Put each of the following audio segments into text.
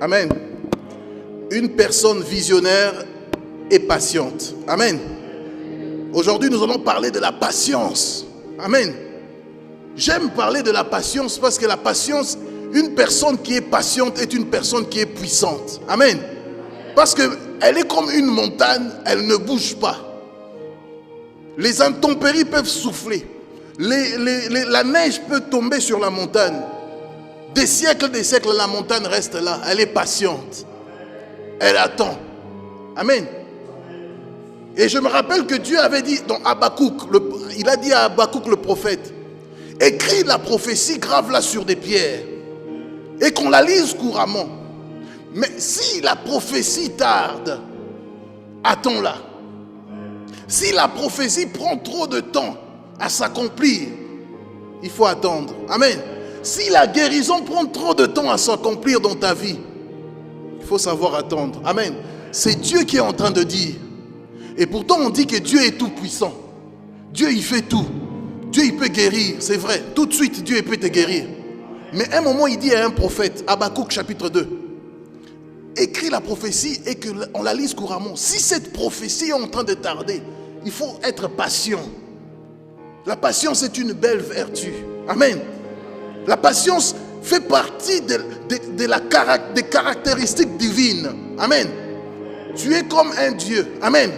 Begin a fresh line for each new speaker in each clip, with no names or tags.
Amen. Une personne visionnaire et patiente. Amen. Aujourd'hui, nous allons parler de la patience. Amen. J'aime parler de la patience parce que la patience, une personne qui est patiente est une personne qui est puissante. Amen. Parce qu'elle est comme une montagne, elle ne bouge pas. Les intempéries peuvent souffler. La neige peut tomber sur la montagne. Des siècles, la montagne reste là. Elle est patiente. Elle attend. Amen. Et je me rappelle que Dieu avait dit dans Habakkuk, il a dit à Habakkuk le prophète, écris la prophétie, grave-la sur des pierres et qu'on la lise couramment. Mais si la prophétie tarde, attends-la. Si la prophétie prend trop de temps à s'accomplir, il faut attendre. Amen. Si la guérison prend trop de temps à s'accomplir dans ta vie, il faut savoir attendre. Amen. C'est Dieu qui est en train de dire. Et pourtant on dit que Dieu est tout puissant. Dieu il fait tout. Dieu il peut guérir, c'est vrai. Tout de suite Dieu il peut te guérir. Mais à un moment il dit à un prophète, Habakkuk chapitre 2, écris la prophétie et qu'on la lise couramment. Si cette prophétie est en train de tarder, il faut être patient. La patience est une belle vertu. Amen. La patience fait partie des caractéristiques divines. Amen. Tu es comme un Dieu. Amen.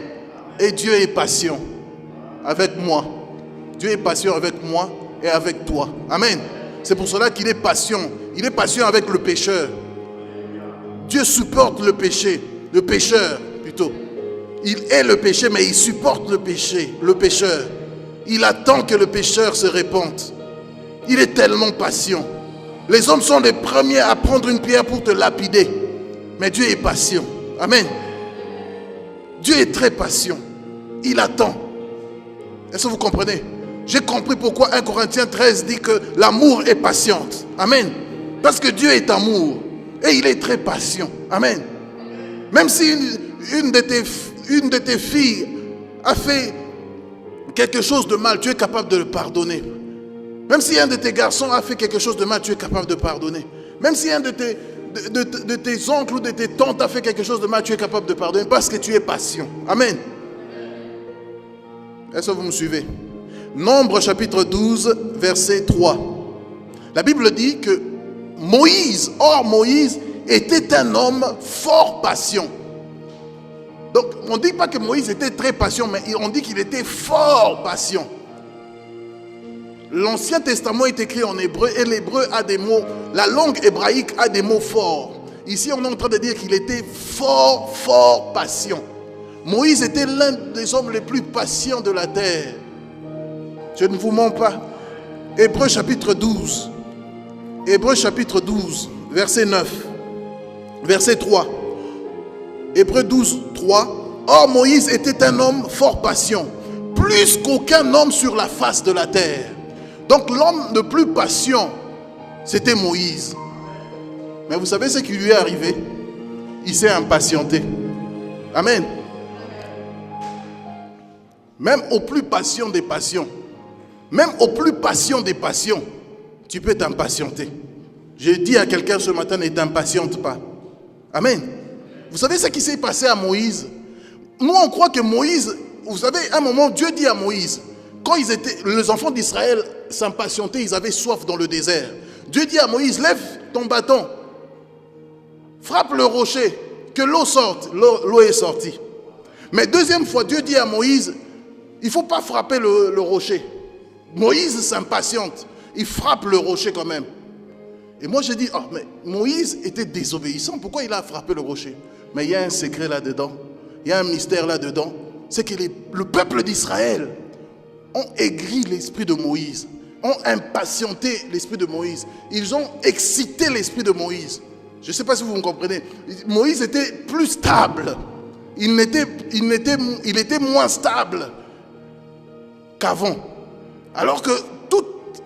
Et Dieu est patient avec moi. Dieu est patient avec moi et avec toi. Amen. C'est pour cela qu'il est patient. Il est patient avec le pécheur. Dieu supporte le péché. Le pécheur plutôt. Il est le péché, mais il supporte le péché. Le pécheur. Il attend que le pécheur se répande. Il est tellement patient. Les hommes sont les premiers à prendre une pierre pour te lapider. Mais Dieu est patient. Amen. Dieu est très patient. Il attend. Est-ce que vous comprenez? J'ai compris pourquoi 1 Corinthiens 13 dit que l'amour est patiente. Amen. Parce que Dieu est amour. Et il est très patient. Amen. Même si une de tes filles a fait quelque chose de mal, tu es capable de le pardonner. Même si un de tes garçons a fait quelque chose de mal, tu es capable de pardonner. Même si un de tes oncles ou de tes tantes a fait quelque chose de mal, tu es capable de pardonner parce que tu es patient. Amen. Est-ce que vous me suivez? Nombre chapitre 12, verset 3. La Bible dit que Moïse était un homme fort patient. Donc, on ne dit pas que Moïse était très patient, mais on dit qu'il était fort patient. L'Ancien Testament est écrit en hébreu et l'hébreu a des mots, la langue hébraïque a des mots forts. Ici, on est en train de dire qu'il était fort patient. Moïse était l'un des hommes les plus patients de la terre. Je ne vous mens pas. Hébreu chapitre 12. Hébreu chapitre 12, verset 9. Verset 3. Hébreu 12, 3. Or Moïse était un homme fort patient, plus qu'aucun homme sur la face de la terre. Donc l'homme le plus patient, c'était Moïse. Mais vous savez ce qui lui est arrivé? Il s'est impatienté. Amen. Même au plus patient des patients, même au plus patient des patients, tu peux t'impatienter. J'ai dit à quelqu'un ce matin, ne t'impatiente pas. Amen. Vous savez ce qui s'est passé à Moïse? Nous on croit que Moïse, vous savez, à un moment Dieu dit à Moïse, quand les enfants d'Israël s'impatientaient, ils avaient soif dans le désert. Dieu dit à Moïse, lève ton bâton, frappe le rocher, que l'eau sorte. L'eau est sortie. Mais deuxième fois, Dieu dit à Moïse, il ne faut pas frapper le rocher. Moïse s'impatiente, il frappe le rocher quand même. Et moi j'ai dit, oh, mais Moïse était désobéissant, pourquoi il a frappé le rocher? Mais il y a un secret là-dedans, il y a un mystère là-dedans. C'est que le peuple d'Israël ont aigri l'esprit de Moïse, ont impatienté l'esprit de Moïse. Ils ont excité l'esprit de Moïse. Je ne sais pas si vous me comprenez. Moïse était plus stable. Il était moins stable qu'avant. Alors que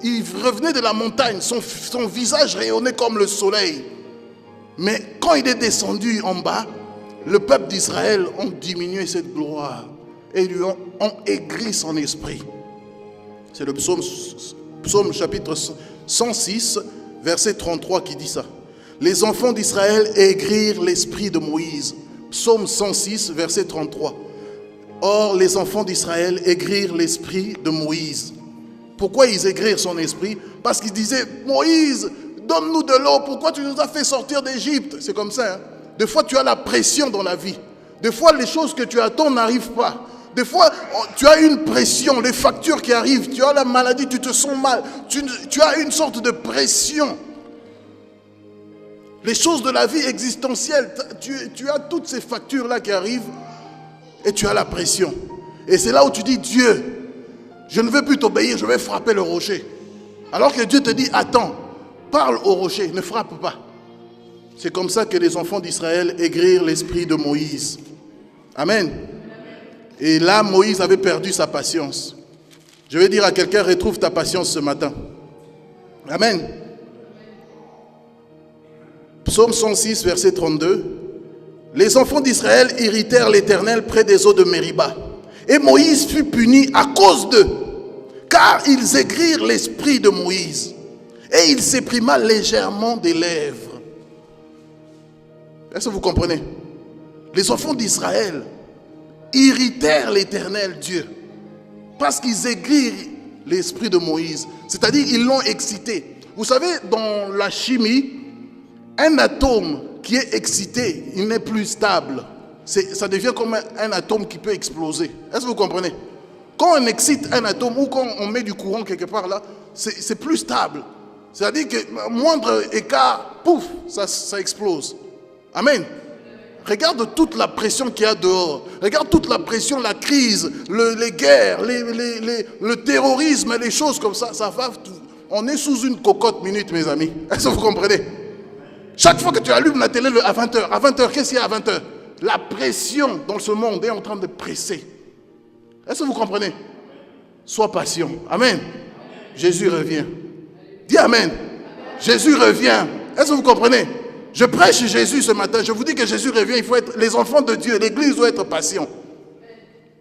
il revenait de la montagne, son visage rayonnait comme le soleil. Mais quand il est descendu en bas, le peuple d'Israël a diminué cette gloire et lui ont aigri son esprit. C'est le psaume chapitre 106, verset 33 qui dit ça. Les enfants d'Israël aigrirent l'esprit de Moïse. Psaume 106, verset 33. Or, les enfants d'Israël aigrirent l'esprit de Moïse. Pourquoi ils aigrirent son esprit? Parce qu'ils disaient, Moïse, donne-nous de l'eau, pourquoi tu nous as fait sortir d'Égypte? C'est comme ça. Hein? Des fois, tu as la pression dans la vie. Des fois, les choses que tu attends n'arrivent pas. Des fois, tu as une pression, les factures qui arrivent, tu as la maladie, tu te sens mal. Tu as une sorte de pression. Les choses de la vie existentielle, tu as toutes ces factures-là qui arrivent et tu as la pression. Et c'est là où tu dis, Dieu, je ne veux plus t'obéir, je vais frapper le rocher. Alors que Dieu te dit, attends, parle au rocher, ne frappe pas. C'est comme ça que les enfants d'Israël aigrirent l'esprit de Moïse. Amen. Et là, Moïse avait perdu sa patience. Je vais dire à quelqu'un, retrouve ta patience ce matin. Amen. Psaume 106, verset 32. Les enfants d'Israël irritèrent l'Éternel près des eaux de Mériba. Et Moïse fut puni à cause d'eux, car ils aigrirent l'esprit de Moïse. Et il s'éprima légèrement des lèvres. Est-ce que vous comprenez? Les enfants d'Israël irritèrent l'Éternel Dieu, parce qu'ils aigrirent l'esprit de Moïse. C'est-à-dire, ils l'ont excité. Vous savez, dans la chimie, un atome qui est excité, il n'est plus stable. Ça devient comme un atome qui peut exploser. Est-ce que vous comprenez? Quand on excite un atome ou quand on met du courant quelque part là, c'est plus stable. C'est-à-dire que moindre écart, pouf, ça explose. Amen. Regarde toute la pression qu'il y a dehors. Regarde toute la pression, la crise, les guerres, le terrorisme, les choses comme ça. Ça va. On est sous une cocotte minute, mes amis. Est-ce que vous comprenez? Chaque fois que tu allumes la télé à 20h, qu'est-ce qu'il y a à 20h? La pression dans ce monde est en train de presser. Est-ce que vous comprenez? Sois patient. Amen. Jésus revient. Dis Amen. Jésus revient. Est-ce que vous comprenez? Je prêche Jésus ce matin. Je vous dis que Jésus revient. Il faut être les enfants de Dieu. L'Église doit être patient.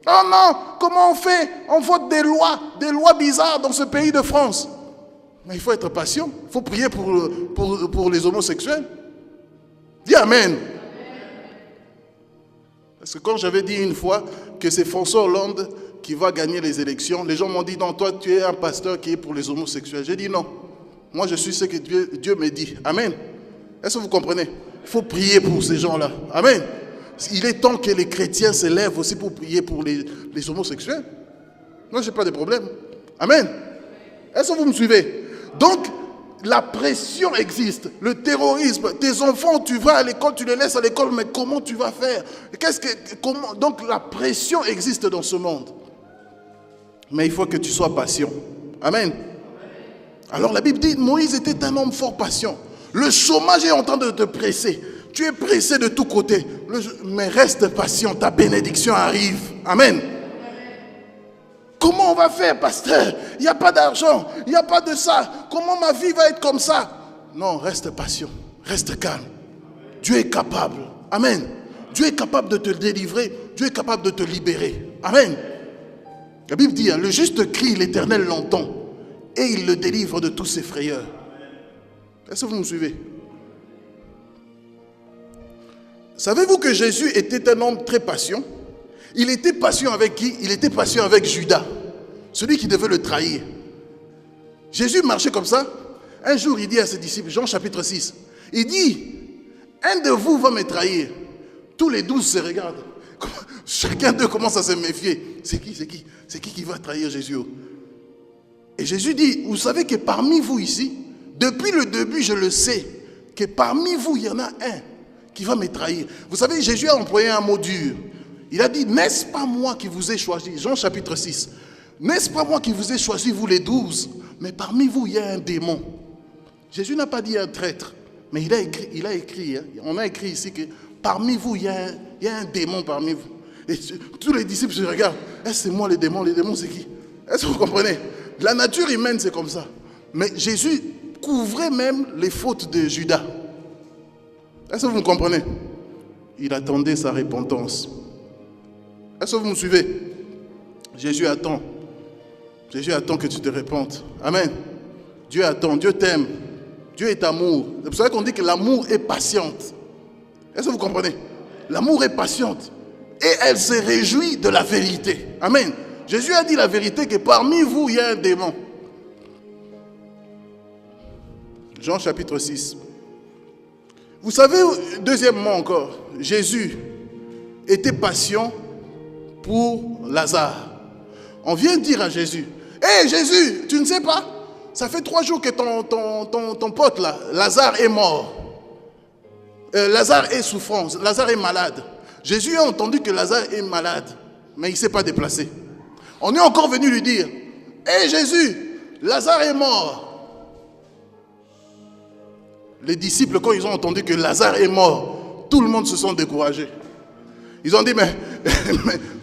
Oh non, comment on fait? On vote des lois bizarres dans ce pays de France. Mais il faut être patient. Il faut prier pour les homosexuels. Dis Amen. Parce que quand j'avais dit une fois que c'est François Hollande qui va gagner les élections, les gens m'ont dit, non, toi tu es un pasteur qui est pour les homosexuels. J'ai dit non. Moi je suis ce que Dieu me dit. Amen. Est-ce que vous comprenez? Il faut prier pour ces gens-là. Amen. Il est temps que les chrétiens se lèvent aussi pour prier pour les homosexuels. Moi je n'ai pas de problème. Amen. Est-ce que vous me suivez? Donc, la pression existe, le terrorisme, tes enfants, tu vas à l'école, tu les laisses à l'école, mais comment tu vas faire? Donc la pression existe dans ce monde. Mais il faut que tu sois patient. Amen. Alors la Bible dit, Moïse était un homme fort patient. Le chômage est en train de te presser. Tu es pressé de tous côtés. Mais reste patient, ta bénédiction arrive. Amen. Comment on va faire, pasteur? Il n'y a pas d'argent, il n'y a pas de ça. Comment ma vie va être comme ça? Non, reste patient, reste calme. Dieu est capable. Amen. Dieu est capable de te délivrer. Dieu est capable de te libérer. Amen. La Bible dit, le juste crie, l'Éternel l'entend. Et il le délivre de tous ses frayeurs. Est-ce que vous me suivez? Savez-vous que Jésus était un homme très patient? Il était patient avec qui? Il était patient avec Judas, celui qui devait le trahir. Jésus marchait comme ça. Un jour, il dit à ses disciples, Jean chapitre 6, il dit, un de vous va me trahir. Tous les 12 se regardent. Chacun d'eux commence à se méfier. C'est qui va trahir Jésus? Et Jésus dit, vous savez que parmi vous ici, depuis le début, je le sais, que parmi vous, il y en a un qui va me trahir. Vous savez, Jésus a employé un mot dur. Il a dit, n'est-ce pas moi qui vous ai choisi? Jean chapitre 6. N'est-ce pas moi qui vous ai choisi, vous les 12? Mais parmi vous, il y a un démon. Jésus n'a pas dit un traître, mais il a écrit, on a écrit ici que parmi vous, il y a un démon parmi vous. Et tous les disciples se regardent. Est-ce que c'est moi les démons? Les démons, c'est qui? Est-ce que vous comprenez? La nature humaine, c'est comme ça. Mais Jésus couvrait même les fautes de Judas. Est-ce que vous me comprenez? Il attendait sa repentance. Est-ce que vous me suivez? Jésus attend. Jésus attend que tu te repentes. Amen. Dieu attend. Dieu t'aime. Dieu est amour. C'est pour ça qu'on dit que l'amour est patiente. Est-ce que vous comprenez? L'amour est patiente. Et elle se réjouit de la vérité. Amen. Jésus a dit la vérité que parmi vous, il y a un démon. Jean chapitre 6. Vous savez, deuxièmement encore, Jésus était patient pour Lazare. On vient dire à Jésus, hé Jésus, tu ne sais pas? Ça fait 3 jours que ton pote là, Lazare est mort. Lazare est souffrant, Lazare est malade. Jésus a entendu que Lazare est malade, mais il ne s'est pas déplacé. On est encore venu lui dire, hé Jésus, Lazare est mort. Les disciples, quand ils ont entendu que Lazare est mort, tout le monde se sont découragés. Ils ont dit, mais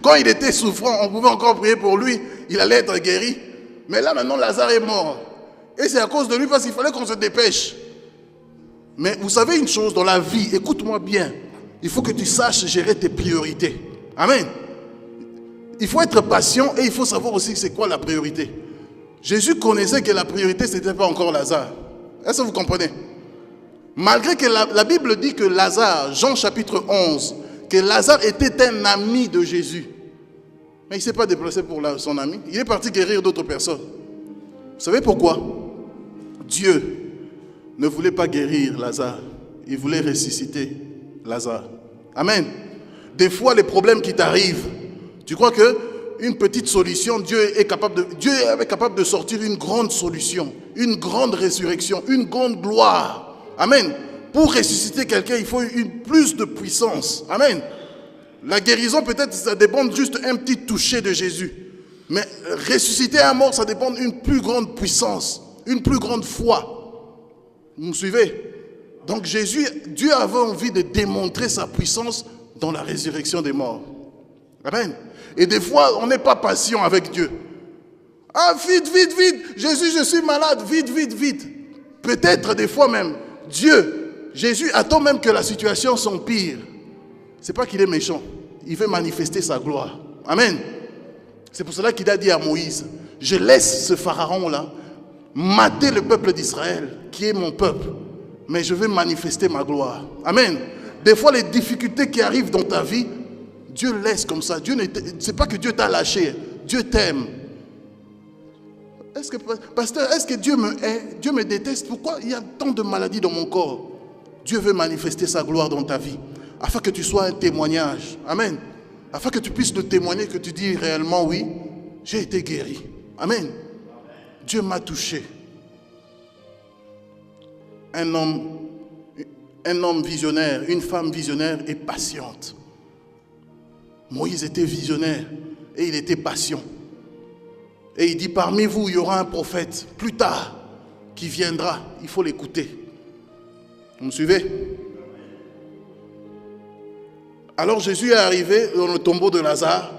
quand il était souffrant, on pouvait encore prier pour lui, il allait être guéri. Mais là maintenant, Lazare est mort. Et c'est à cause de lui parce qu'il fallait qu'on se dépêche. Mais vous savez une chose dans la vie, écoute-moi bien, il faut que tu saches gérer tes priorités. Amen. Il faut être patient et il faut savoir aussi c'est quoi la priorité. Jésus connaissait que la priorité, ce n'était pas encore Lazare. Est-ce que vous comprenez? Malgré que la Bible dit que Lazare, Jean chapitre 11, que Lazare était un ami de Jésus. Mais il ne s'est pas déplacé pour son ami. Il est parti guérir d'autres personnes. Vous savez pourquoi? Dieu ne voulait pas guérir Lazare. Il voulait ressusciter Lazare. Amen. Des fois, les problèmes qui t'arrivent, tu crois qu'une petite solution, Dieu est capable de sortir une grande solution, une grande résurrection, une grande gloire. Amen. Pour ressusciter quelqu'un, il faut plus de puissance. Amen. La guérison, peut-être, ça dépend juste un petit toucher de Jésus. Mais ressusciter un mort, ça dépend d'une plus grande puissance, une plus grande foi. Vous me suivez? Donc Dieu avait envie de démontrer sa puissance dans la résurrection des morts. Amen. Et des fois, on n'est pas patient avec Dieu. Ah, vite, vite, vite. Jésus, je suis malade. Vite, vite, vite. Peut-être des fois même, Jésus attend même que la situation s'empire. Ce n'est pas qu'il est méchant. Il veut manifester sa gloire. Amen. C'est pour cela qu'il a dit à Moïse, je laisse ce pharaon-là mater le peuple d'Israël, qui est mon peuple. Mais je vais manifester ma gloire. Amen. Des fois, les difficultés qui arrivent dans ta vie, Dieu laisse comme ça. Ce n'est pas que Dieu t'a lâché. Dieu t'aime. Pasteur, est-ce que Dieu me hait? Dieu me déteste? Pourquoi il y a tant de maladies dans mon corps? Dieu veut manifester sa gloire dans ta vie, afin que tu sois un témoignage. Amen. Afin que tu puisses te témoigner, que tu dis réellement, oui, j'ai été guéri. Amen. Dieu m'a touché. Un homme visionnaire, une femme visionnaire est patiente. Moïse était visionnaire et il était patient. Et il dit, parmi vous, il y aura un prophète plus tard qui viendra. Il faut l'écouter. Vous me suivez? Alors Jésus est arrivé dans le tombeau de Lazare.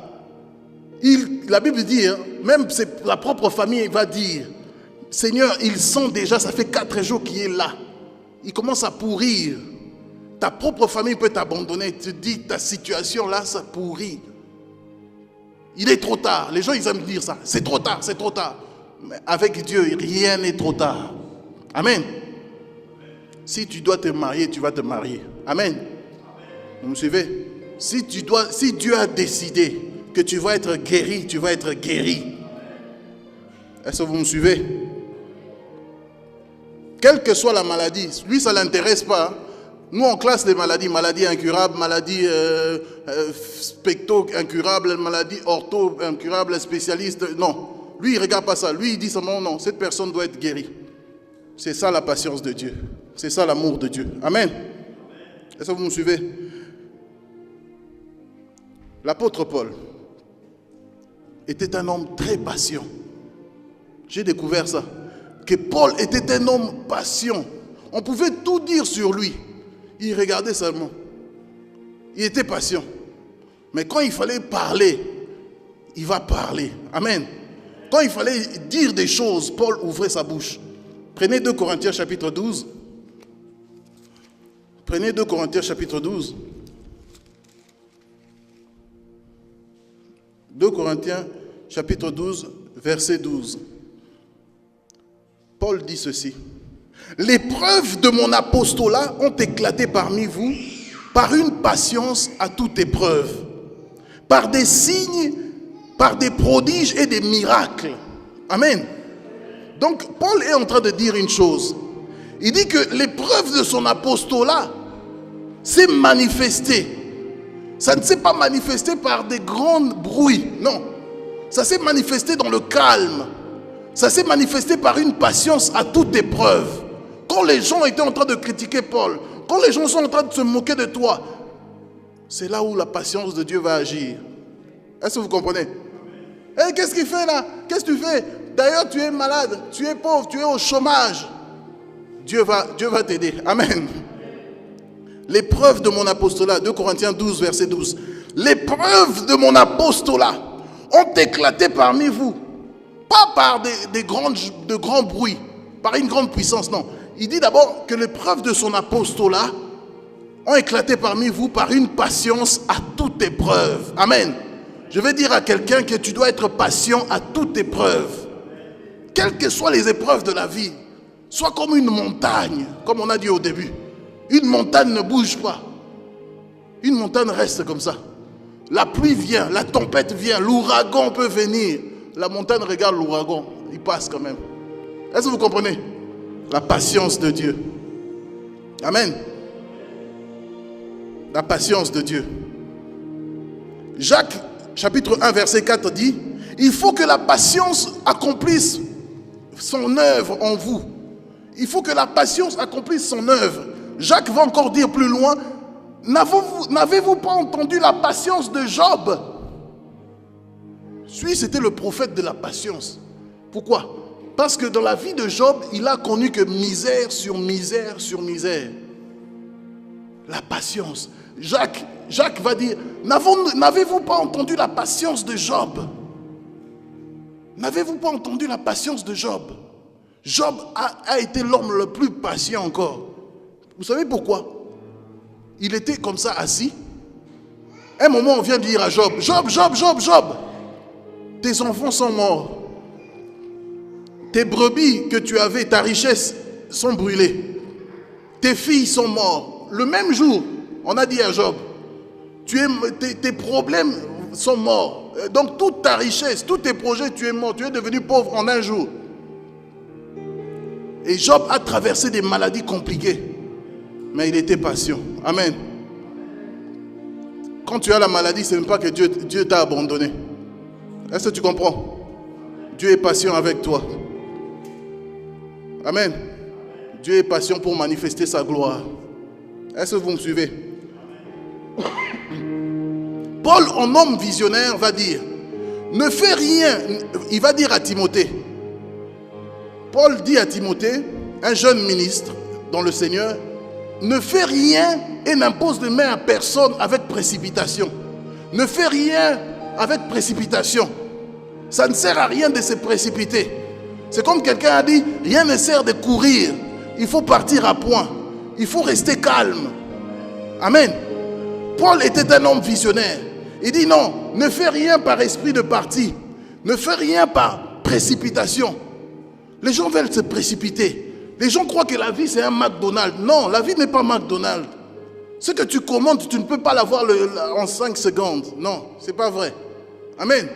La Bible dit, même la propre famille va dire, Seigneur, il sent déjà, ça fait 4 jours qu'il est là. Il commence à pourrir. Ta propre famille peut t'abandonner. Tu te dis, ta situation là, ça pourrit. Il est trop tard. Les gens, ils aiment dire ça. C'est trop tard, c'est trop tard. Mais avec Dieu, rien n'est trop tard. Amen. Si tu dois te marier, tu vas te marier. Amen. Vous me suivez? Si Dieu a décidé que tu vas être guéri, tu vas être guéri. Est-ce que vous me suivez? Quelle que soit la maladie, lui, ça ne l'intéresse pas. Nous, on classe les maladies. Maladies incurables, maladies specto incurables, maladies ortho incurables, spécialistes. Non. Lui, il ne regarde pas ça. Lui, il dit seulement non, cette personne doit être guérie. C'est ça la patience de Dieu. C'est ça l'amour de Dieu. Amen. Est-ce que vous me suivez? L'apôtre Paul était un homme très patient. J'ai découvert ça. Que Paul était un homme patient. On pouvait tout dire sur lui. Il regardait seulement. Il était patient. Mais quand il fallait parler, il va parler. Amen. Quand il fallait dire des choses, Paul ouvrait sa bouche. Prenez 2 Corinthiens chapitre 12. Prenez 2 Corinthiens chapitre 12. 2 Corinthiens chapitre 12, verset 12. Paul dit ceci. Les preuves de mon apostolat ont éclaté parmi vous par une patience à toute épreuve, par des signes, par des prodiges et des miracles. Amen. Donc, Paul est en train de dire une chose. Il dit que l'épreuve de son apostolat s'est manifestée. Ça ne s'est pas manifesté par des grands bruits, non. Ça s'est manifesté dans le calme. Ça s'est manifesté par une patience à toute épreuve. Quand les gens étaient en train de critiquer Paul, quand les gens sont en train de se moquer de toi, c'est là où la patience de Dieu va agir. Est-ce que vous comprenez? Hey, qu'est-ce qu'il fait là? Qu'est-ce que tu fais? D'ailleurs, tu es malade, tu es pauvre, tu es au chômage. Dieu va t'aider. Amen. L'épreuve de mon apostolat, 2 Corinthiens 12, verset 12. L'épreuve de mon apostolat ont éclaté parmi vous. Pas par de grands bruits, par une grande puissance, non. Il dit d'abord que l'épreuve de son apostolat ont éclaté parmi vous par une patience à toute épreuve. Amen. Je vais dire à quelqu'un que tu dois être patient à toute épreuve. Quelles que soient les épreuves de la vie, sois comme une montagne, comme on a dit au début. Une montagne ne bouge pas. Une montagne reste comme ça. La pluie vient, la tempête vient, l'ouragan peut venir. La montagne regarde l'ouragan, il passe quand même. Est-ce que vous comprenez? La patience de Dieu. Amen. La patience de Dieu. Jacques, chapitre 1, verset 4 dit, il faut que la patience accomplisse son œuvre en vous. Il faut que la patience accomplisse son œuvre. Jacques va encore dire plus loin, n'avez-vous pas entendu la patience de Job? Lui, c'était le prophète de la patience. Pourquoi? Parce que dans la vie de Job, il a connu que misère sur misère sur misère. La patience. Jacques va dire, n'avez-vous pas entendu la patience de Job? N'avez-vous pas entendu la patience de Job? Job a été l'homme le plus patient encore. Vous savez pourquoi? Il était comme ça assis. Un moment, on vient de dire à Job, Job, tes enfants sont morts. Tes brebis que tu avais, ta richesse, sont brûlées. Tes filles sont mortes. Le même jour, on a dit à Job, tes problèmes sont morts. Donc toute ta richesse, tous tes projets, tu es mort. Tu es devenu pauvre en un jour. Et Job a traversé des maladies compliquées. Mais il était patient. Amen. Quand tu as la maladie, ce n'est pas que Dieu t'a abandonné. Est-ce que tu comprends? Dieu est patient avec toi. Amen. Dieu est patient pour manifester sa gloire. Est-ce que vous me suivez? Paul, en homme visionnaire, va dire, ne fais rien. Il va dire à Timothée. Paul dit à Timothée, un jeune ministre dans le Seigneur, ne fais rien et n'impose de main à personne avec précipitation. Ne fais rien avec précipitation. Ça ne sert à rien de se précipiter. C'est comme quelqu'un a dit, rien ne sert de courir. Il faut partir à point. Il faut rester calme. Amen. Paul était un homme visionnaire. Il dit non, ne fais rien par esprit de parti. Ne fais rien par précipitation. Les gens veulent se précipiter. Les gens croient que la vie c'est un McDonald's. Non, la vie n'est pas McDonald's. Ce que tu commandes, tu ne peux pas l'avoir en 5 secondes. Non, ce n'est pas vrai. Amen.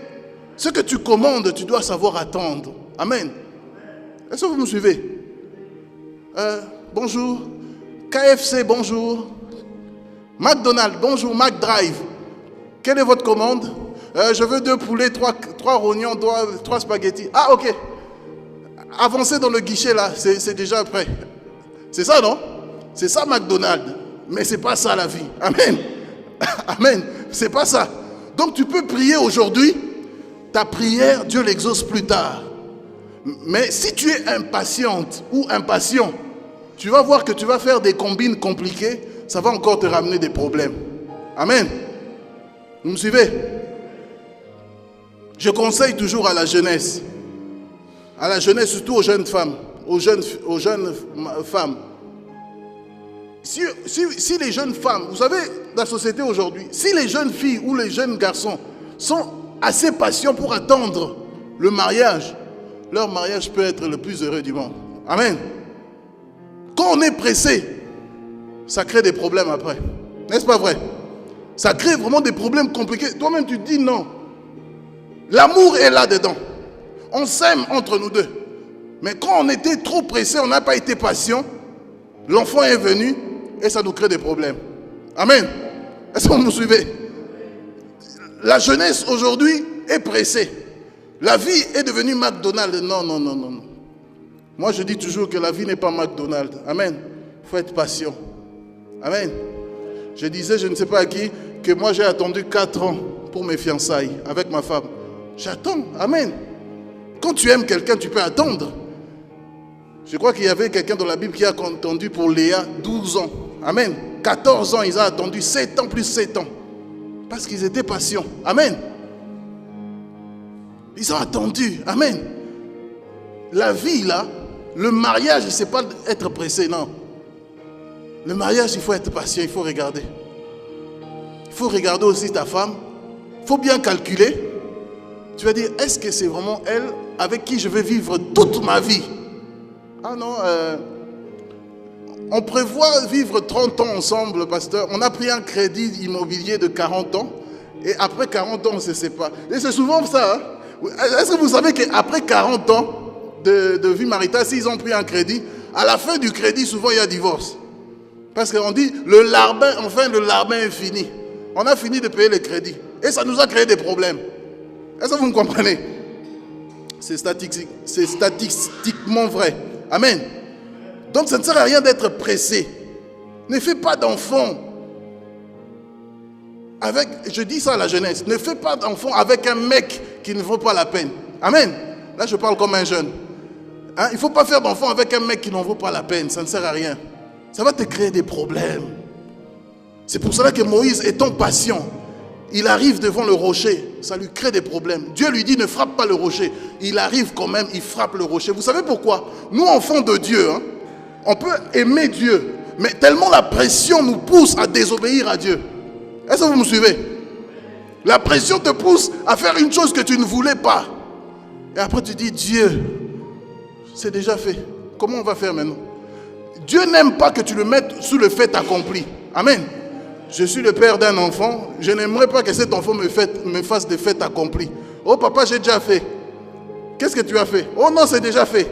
Ce que tu commandes, tu dois savoir attendre. Amen. Est-ce que vous me suivez? Bonjour. KFC, bonjour. McDonald's, bonjour. McDrive. Quelle est votre commande? Je veux 2 poulets, 3 rognons, 3 spaghettis. Ah, ok. Avancez dans le guichet là, c'est déjà prêt. C'est ça, non? C'est ça McDonald's. Mais ce n'est pas ça la vie. Amen. Amen. C'est pas ça. Donc tu peux prier aujourd'hui. Ta prière, Dieu l'exauce plus tard. Mais si tu es impatiente ou impatient, tu vas voir que tu vas faire des combines compliquées. Ça va encore te ramener des problèmes. Amen. Vous me suivez? Je conseille toujours à la jeunesse, surtout aux jeunes femmes, aux jeunes femmes. Si les jeunes femmes, vous savez, dans la société aujourd'hui, si les jeunes filles ou les jeunes garçons sont assez patients pour attendre le mariage, leur mariage peut être le plus heureux du monde. Amen. Quand on est pressé, ça crée des problèmes après. N'est-ce pas vrai? Ça crée vraiment des problèmes compliqués. Toi-même, tu te dis non. L'amour est là-dedans. On s'aime entre nous deux. Mais quand on était trop pressé, on n'a pas été patient, l'enfant est venu et ça nous crée des problèmes. Amen. Est-ce que vous me suivez? La jeunesse aujourd'hui est pressée. La vie est devenue McDonald's. Non, non, non, non. Moi, je dis toujours que la vie n'est pas McDonald's. Amen. Il faut être patient. Amen. Je disais, je ne sais pas à qui, que moi j'ai attendu 4 ans pour mes fiançailles avec ma femme. J'attends. Amen. Quand tu aimes quelqu'un, tu peux attendre. Je crois qu'il y avait quelqu'un dans la Bible qui a attendu pour Léa 12 ans. Amen. 14 ans, ils ont attendu 7 ans plus 7 ans. Parce qu'ils étaient patients. Amen. Ils ont attendu. Amen. La vie là, le mariage, il ne sait pas être pressé, non. Le mariage, il faut être patient, il faut regarder. Il faut regarder aussi ta femme. Il faut bien calculer. Tu vas dire, est-ce que c'est vraiment elle avec qui je vais vivre toute ma vie? Ah non, on prévoit vivre 30 ans ensemble, pasteur. On a pris un crédit immobilier de 40 ans. Et après 40 ans, on se sépare. Et c'est souvent ça. Hein? Est-ce que vous savez qu'après 40 ans de vie maritale, s'ils ont pris un crédit, à la fin du crédit, souvent il y a divorce. Parce qu'on dit, le larbin est fini. On a fini de payer les crédits. Et ça nous a créé des problèmes. Est-ce que vous me comprenez? C'est statistiquement vrai. Amen. Donc ça ne sert à rien d'être pressé. Ne fais pas d'enfant avec, je dis ça à la jeunesse, ne fais pas d'enfant avec un mec qui ne vaut pas la peine. Amen. Là je parle comme un jeune. Hein? Il ne faut pas faire d'enfant avec un mec qui n'en vaut pas la peine. Ça ne sert à rien. Ça va te créer des problèmes. C'est pour cela que Moïse, étant patient, il arrive devant le rocher, ça lui crée des problèmes. Dieu lui dit, ne frappe pas le rocher. Il arrive quand même, il frappe le rocher. Vous savez pourquoi? Nous, enfants de Dieu, hein, on peut aimer Dieu, mais tellement la pression nous pousse à désobéir à Dieu. Est-ce que vous me suivez? La pression te pousse à faire une chose que tu ne voulais pas. Et après tu dis, Dieu, c'est déjà fait. Comment on va faire maintenant? Dieu n'aime pas que tu le mettes sous le fait accompli. Amen. Je suis le père d'un enfant, je n'aimerais pas que cet enfant me fasse des faits accomplis. Oh papa, j'ai déjà fait. Qu'est-ce que tu as fait? Oh non, c'est déjà fait.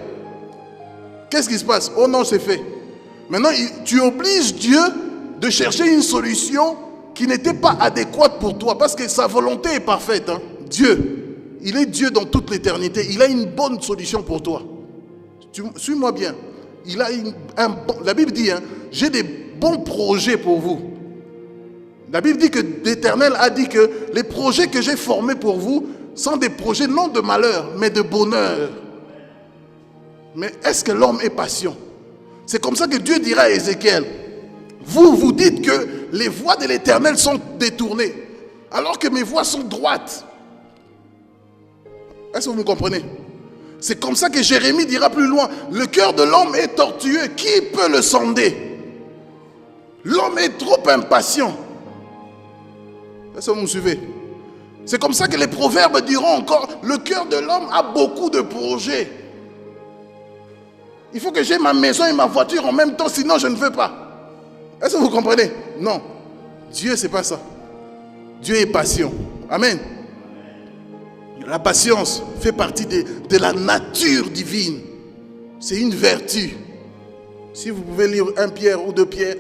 Qu'est-ce qui se passe? Oh non, c'est fait. Maintenant, tu obliges Dieu de chercher une solution qui n'était pas adéquate pour toi, parce que sa volonté est parfaite. Hein? Dieu, il est Dieu dans toute l'éternité. Il a une bonne solution pour toi. Suis-moi bien. Il a la Bible dit, hein, j'ai des bons projets pour vous. La Bible dit que l'Éternel a dit que les projets que j'ai formés pour vous sont des projets non de malheur, mais de bonheur. Mais est-ce que l'homme est patient? C'est comme ça que Dieu dira à Ézéchiel, vous dites que les voies de l'Éternel sont détournées, alors que mes voies sont droites. Est-ce que vous me comprenez? C'est comme ça que Jérémie dira plus loin, le cœur de l'homme est tortueux, qui peut le sonder? L'homme est trop impatient. Est-ce que vous me suivez? C'est comme ça que les proverbes diront encore, le cœur de l'homme a beaucoup de projets. Il faut que j'ai ma maison et ma voiture en même temps, sinon je ne veux pas. Est-ce que vous comprenez? Non. Dieu, c'est pas ça. Dieu est patient. Amen. La patience fait partie de la nature divine. C'est une vertu. Si vous pouvez lire 1 Pierre ou 2 Pierre,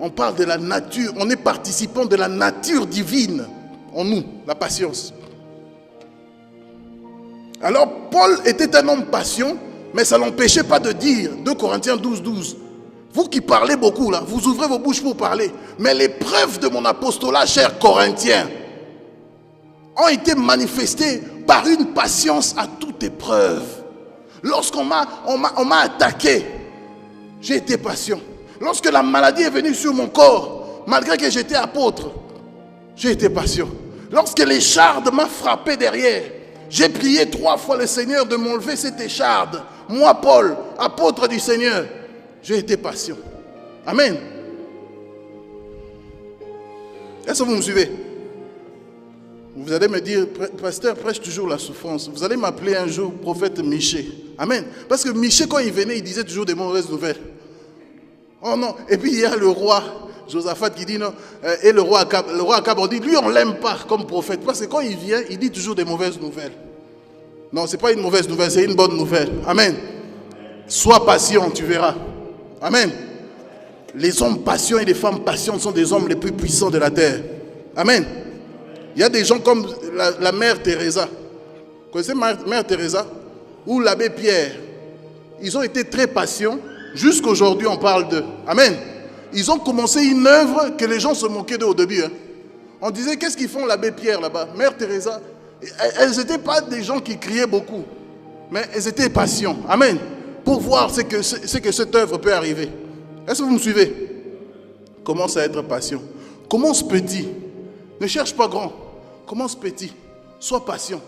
on parle de la nature, on est participant de la nature divine en nous, la patience. Alors Paul était un homme patient, mais ça ne l'empêchait pas de dire, 2 Corinthiens 12, 12, vous qui parlez beaucoup là, vous ouvrez vos bouches pour parler, mais les preuves de mon apostolat, chers Corinthiens, ont été manifestées par une patience à toute épreuve. Lorsqu'on m'a attaqué, j'ai été patient. Lorsque la maladie est venue sur mon corps, malgré que j'étais apôtre, j'ai été patient. Lorsque l'écharde m'a frappé derrière, j'ai prié 3 fois le Seigneur de m'enlever cette écharde. Moi, Paul, apôtre du Seigneur, j'ai été patient. Amen. Est-ce que vous me suivez? Vous allez me dire, pasteur prêche toujours la souffrance. Vous allez m'appeler un jour prophète Miché. Amen. Parce que Miché, quand il venait, il disait toujours des mauvaises nouvelles. Oh non. Et puis il y a le roi Josaphat qui dit non. Et le roi Akab, on dit, lui on ne l'aime pas comme prophète. Parce que quand il vient, il dit toujours des mauvaises nouvelles. Non, ce n'est pas une mauvaise nouvelle, c'est une bonne nouvelle. Amen. Sois patient, tu verras. Amen. Les hommes patients et les femmes patientes sont des hommes les plus puissants de la terre. Amen. Il y a des gens comme la mère Teresa. Vous connaissez mère Teresa? Ou l'abbé Pierre. Ils ont été très patients. Jusqu'aujourd'hui, on parle d'eux. Amen. Ils ont commencé une œuvre que les gens se moquaient d'eux au début. On disait, qu'est-ce qu'ils font l'abbé Pierre là-bas? Mère Teresa. Elles n'étaient pas des gens qui criaient beaucoup. Mais elles étaient patients. Amen. Pour voir ce que cette œuvre peut arriver. Est-ce que vous me suivez? Commence à être patient. Commence petit. Ne cherche pas grand. Commence petit. Sois patient.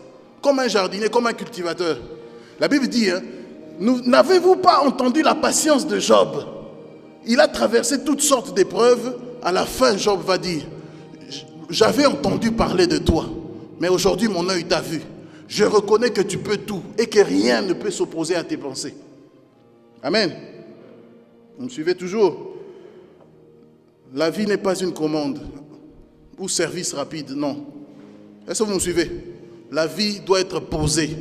Comme un jardinier, comme un cultivateur. La Bible dit, n'avez-vous pas entendu la patience de Job? Il a traversé toutes sortes d'épreuves. À la fin, Job va dire, j'avais entendu parler de toi, mais aujourd'hui mon œil t'a vu. Je reconnais que tu peux tout et que rien ne peut s'opposer à tes pensées. Amen. Vous me suivez toujours? La vie n'est pas une commande ou service rapide, non. Est-ce que vous me suivez? La vie doit être posée.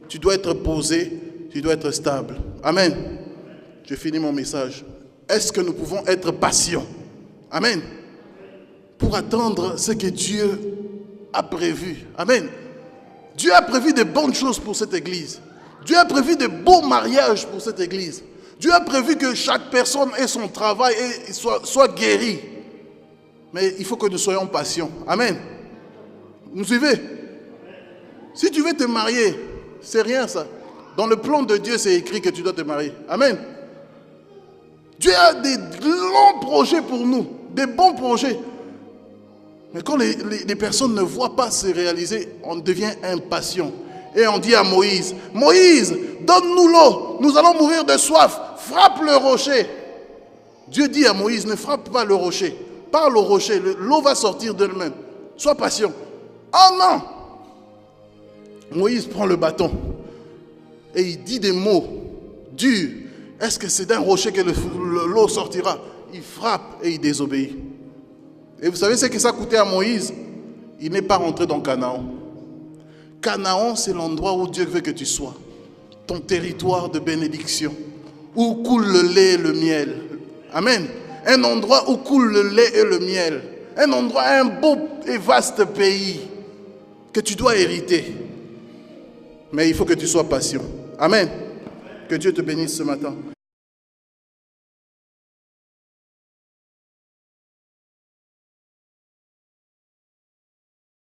Tu dois être posé, tu dois être stable. Amen. Je finis mon message. Est-ce que nous pouvons être patients? Amen. Pour attendre ce que Dieu a prévu. Amen. Dieu a prévu de bonnes choses pour cette église. Dieu a prévu de beaux mariages pour cette église. Dieu a prévu que chaque personne ait son travail et soit guérie. Mais il faut que nous soyons patients. Amen. Vous me suivez? Si tu veux te marier, c'est rien ça. Dans le plan de Dieu, c'est écrit que tu dois te marier. Amen. Dieu a des longs projets pour nous, des bons projets. Mais quand les personnes ne voient pas se réaliser, on devient impatient. Et on dit à Moïse, Moïse, donne-nous l'eau, nous allons mourir de soif, frappe le rocher. Dieu dit à Moïse, ne frappe pas le rocher, parle au rocher, l'eau va sortir d'elle-même. Sois patient. Oh non! Moïse prend le bâton et il dit des mots durs. Est-ce que c'est d'un rocher que l'eau sortira? Il frappe et il désobéit. Et vous savez ce que ça coûtait à Moïse? Il n'est pas rentré dans Canaan. Canaan, c'est l'endroit où Dieu veut que tu sois. Ton territoire de bénédiction. Où coule le lait et le miel. Amen. Un endroit où coule le lait et le miel. Un endroit, un beau et vaste pays que tu dois hériter. Mais il faut que tu sois patient. Amen. Que Dieu te bénisse ce matin.